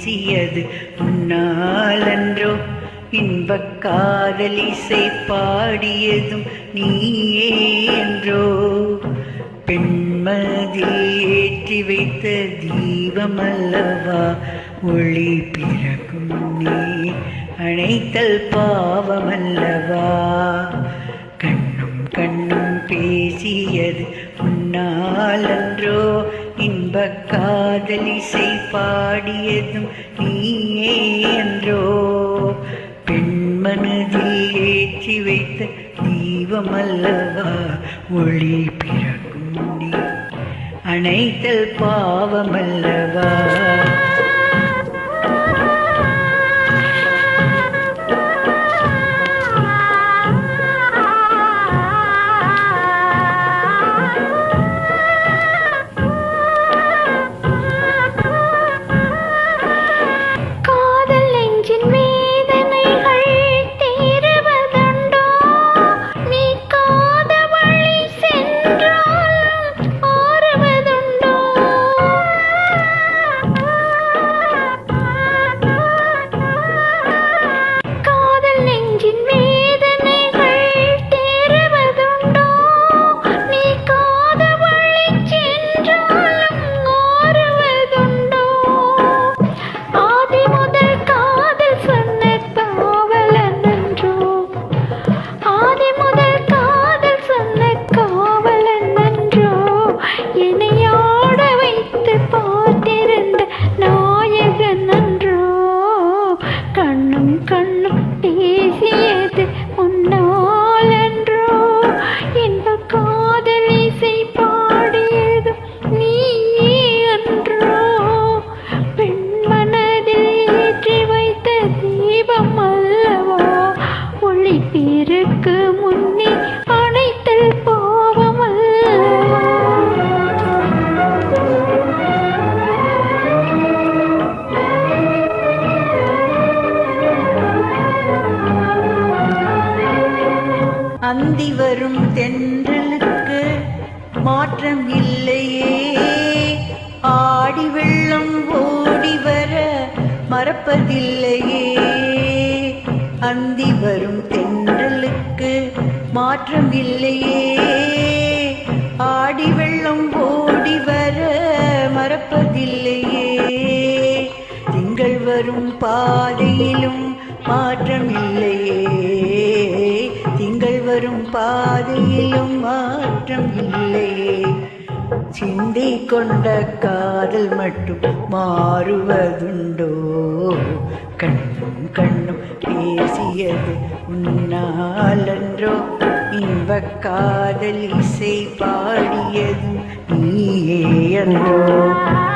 பேசியது உன்னாலன்றோ, இன்பக் காதலிசை பாடியதும் நீயே என்றோ. பெண்மதி ஏற்றி வைத்த தீபமல்லவா, ஒளி பிறக்கும் நீ அணைத்தல் பாவமல்லவா. கண்ணும் கண்ணும் பேசியது உன்னாலன்றோ, இன்பக் காதலிசை பாடியதும் நீயே என்றோ. பெண்மனதில் ஏற்றி வைத்த தீபமல்லவா, ஒளி பிறக்கும் நீ அணைத்தல் பாவமல்லவா. பிறக்கு முன்னே அணைத்தல் பாவமல்லவா. அந்தி வரும் தென்றலுக்கு மாற்றம் இல்லையே, ஆடி வெள்ளம் ஓடி வர மறப்பதில்லையே. அந்தி வரும் தென்றலுக்கு மாற்றம் இல்லையே, ஆடி வெள்ளம் ஓடி வர மறப்பதில்லையே. திங்கள் வரும் பாதையிலும் மாற்றம் இல்லையே, திங்கள் வரும் பாதையிலும் மாற்றம் இல்லையே. சிந்தை கொண்ட காதல் மட்டும் மாறுவதுண்டோ, கண்ணும் கண்ணும் பேசியது உன்னாலன்றோ, இன்பக் காதல் இசை பாடியதும் நீயே அன்றோ.